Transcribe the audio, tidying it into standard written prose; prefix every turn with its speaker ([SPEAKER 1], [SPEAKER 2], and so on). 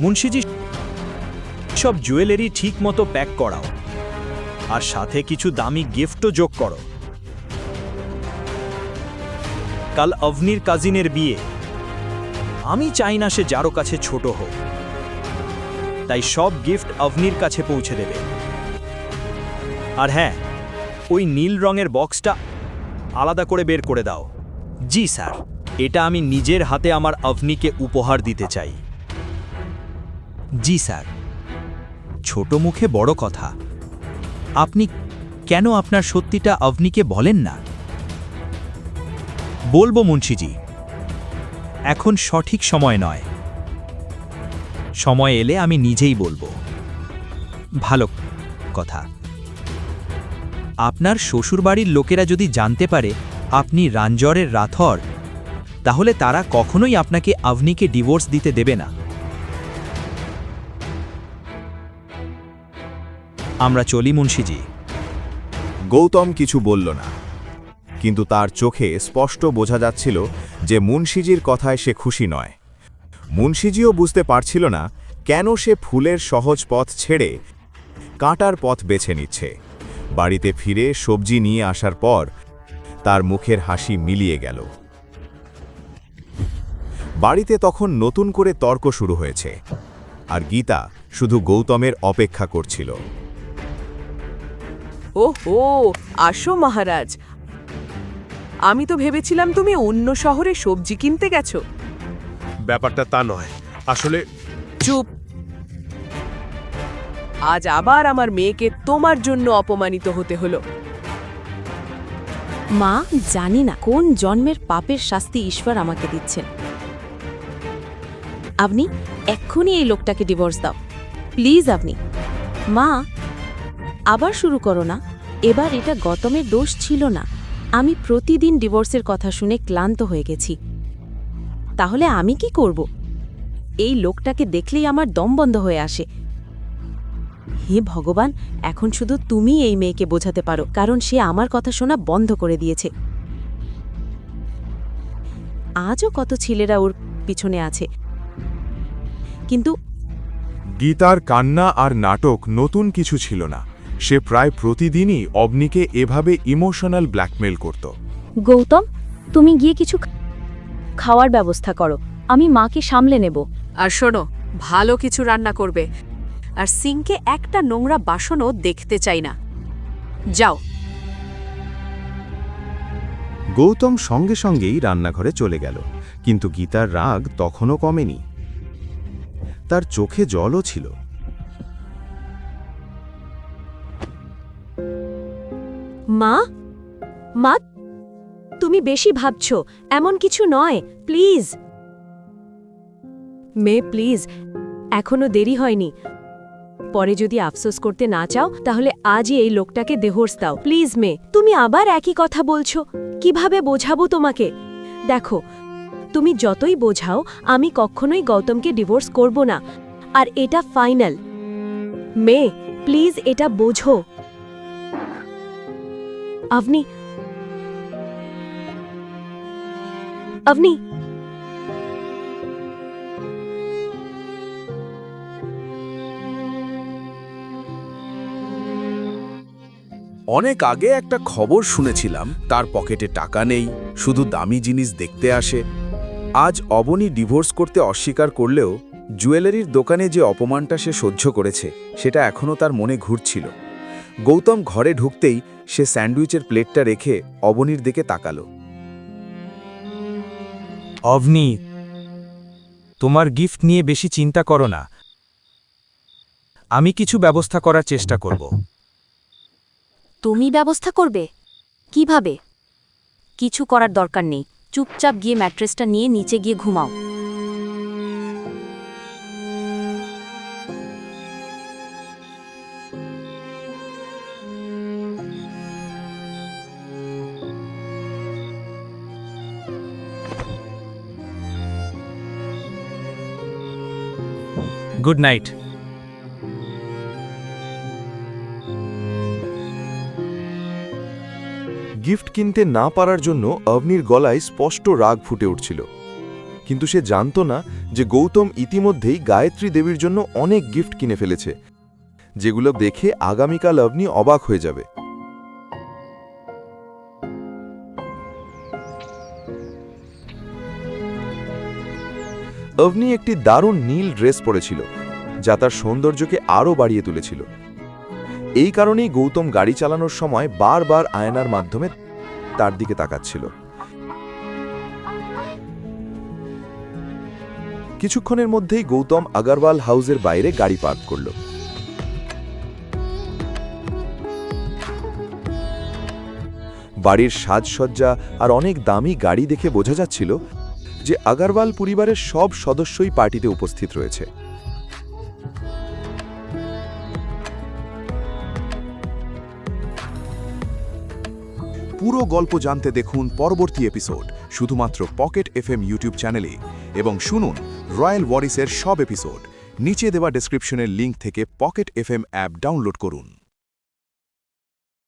[SPEAKER 1] মুন্সিজি, সব জুয়েলারি ঠিক মতো প্যাক করাও, আর সাথে কিছু দামি গিফটও যোগ করো। কাল অভনির কাজিনের বিয়ে, আমি চাই না সে যারও কাছে ছোট হোক, তাই সব গিফট অভনির কাছে পৌঁছে দেবে। আর হ্যাঁ, ওই নীল রঙের বক্সটা আলাদা করে বের করে দাও। জি স্যার, এটা আমি নিজের হাতে আমার অভনিকে উপহার দিতে চাই। জি স্যার। ছোট মুখে বড় কথা। আপনি কেন আপনার সত্যিটা অভনিকে বলেন না? বলবো মুন্সিজি, এখন সঠিক সময় নয়। সময় এলে আমি নিজেই বলবো। ভালো কথা। আপনার শ্বশুরবাড়ির লোকেরা যদি জানতে পারে আপনি রাঞ্জরের রাথর, তাহলে তারা কখনোই আপনাকে অভনিকে ডিভোর্স দিতে দেবে না। আমরা চলি মুন্সিজি।
[SPEAKER 2] গৌতম কিছু বলল না, কিন্তু তার চোখে স্পষ্ট বোঝা যাচ্ছিল যে মুন্সিজির কথায় সে খুশি নয়। মুন্সিজিও বুঝতে পারছিল না কেন সে ফুলের সহজ পথ ছেড়ে কাঁটার পথ বেছে নিচ্ছে। বাড়িতে ফিরে সবজি নিয়ে আসার পর তার মুখের হাসি মিলিয়ে গেল। বাড়িতে তখন নতুন করে তর্ক শুরু হয়েছে, আর গীতা শুধু গৌতমের অপেক্ষা করছিল।
[SPEAKER 3] ওহো, আসো মহারাজ। আমি তো ভেবেছিলাম তুমি অন্য শহরে সবজি কিনতে গেছো।
[SPEAKER 4] ব্যাপারটা তা নয়, আসলে
[SPEAKER 3] চুপ। আজ আবার আমার মেয়েকে তোমার জন্য অপমানিত হতে হলো।
[SPEAKER 5] মা, জানি না কোন জন্মের পাপের শাস্তি ঈশ্বর আমাকে দিচ্ছেন। আপনি এক্ষুনি এই লোকটাকে ডিভোর্স দাও প্লিজ। আপনি মা, আবার শুরু করো না। এবার এটা গৌতমের দোষ ছিল না। আমি প্রতিদিন ডিভোর্সের কথা শুনে ক্লান্ত হয়ে গেছি। তাহলে আমি কি করব? এই লোকটাকে দেখলেই আমার দম বন্ধ হয়ে আসে। হে ভগবান, এখন শুধু তুমি এই মেয়েকে বোঝাতে পারো, কারণ সে আমার কথা শোনা বন্ধ করে দিয়েছে। আজও কত ছেলেরা ওর পিছনে আছে, কিন্তু
[SPEAKER 4] গীতার কান্না আর নাটক নতুন কিছু ছিল না। সে প্রায় প্রতিদিনই অবনীকে এভাবে ইমোশনাল ব্ল্যাকমেল করত।
[SPEAKER 5] গৌতম, তুমি গিয়ে কিছু খাওয়ার ব্যবস্থা করো, আমি মাকে সামলে নেব।
[SPEAKER 3] আর শোনো, ভালো কিছু রান্না করবে, আর সিঙ্কে একটা নোংরা বাসনও দেখতে চাই না। যাও।
[SPEAKER 2] গৌতম সঙ্গে সঙ্গেই রান্নাঘরে চলে গেল, কিন্তু গীতার রাগ তখনও কমেনি। তার চোখে জলও ছিল।
[SPEAKER 5] মা, মা, তুমি বেশি ভাবছ, এমন কিছু নয়, প্লিজ। মেয়ে প্লিজ, এখনো দেরি হয়নি। পরে যদি আফসোস করতে না চাও তাহলে আজই এই লোকটাকে ডিভোর্স দাও প্লিজ। মেয়ে, তুমি আবার একই কথা বলছো, কিভাবে বোঝাবো তোমাকে? দেখো, তুমি যতই বোঝাও আমি কখনোই গৌতমকে ডিভোর্স করব না, আর এটা ফাইনাল। মেয়ে প্লিজ, এটা বোঝো। অভনি, অভনি,
[SPEAKER 6] অনেক আগে একটা খবর শুনেছিলাম তার পকেটে টাকা নেই, শুধু দামি জিনিস দেখতে আসে। আজ অবনী ডিভোর্স করতে অস্বীকার করলেও জুয়েলারির দোকানে যে অপমানটা সে সহ্য করেছে সেটা এখনও তার মনে ঘুরছিল। গৌতম ঘরে ঢুকতেই সে স্যান্ডউইচের প্লেটটা রেখে অবনীর দিকে তাকালো।
[SPEAKER 1] অভনি, তোমার গিফট নিয়ে বেশি চিন্তা করো না, আমি কিছু ব্যবস্থা করার চেষ্টা করব।
[SPEAKER 5] তুমি ব্যবস্থা করবে? কিভাবে? কিছু করার দরকার নেই, চুপচাপ গিয়ে ম্যাট্রেসটা নিয়ে নিচে গিয়ে ঘুমাও।
[SPEAKER 1] Good night.
[SPEAKER 4] গিফট কিনতে না পারার জন্য অবনীর গলায় স্পষ্ট রাগ ফুটে উঠছিল,
[SPEAKER 7] কিন্তু সে জানত না যে গৌতম ইতিমধ্যেই গায়ত্রী দেবীর জন্য অনেক গিফট কিনে ফেলেছে, যেগুলো দেখে আগামীকাল অবনী অবাক হয়ে যাবে। অবনী একটি দারুণ নীল ড্রেস পরেছিল, যা তার সৌন্দর্যকে আরও বাড়িয়ে তুলেছিল। এই কারণেই গৌতম গাড়ি চালানোর সময় বারবার আয়নার মাধ্যমে তার দিকে তাকাচ্ছিল। কিছুক্ষণের মধ্যেই গৌতম আগরওয়াল হাউসের বাইরে গাড়ি পার্ক করল। বাড়ির সাজসজ্জা আর অনেক দামি গাড়ি দেখে বোঝা যাচ্ছিল যে আগরওয়াল পরিবারের সব সদস্যই পার্টিতে উপস্থিত রয়েছে।
[SPEAKER 8] পুরো গল্প জানতে দেখুন পরবর্তী এপিসোড শুধুমাত্র পকেট এফএম ইউটিউব চ্যানেলে এবং শুনুন রয়্যাল ওয়ারিসের সব এপিসোড নিচে দেওয়া ডেসক্রিপশনের লিংক থেকে পকেট এফএম অ্যাপ ডাউনলোড করুন।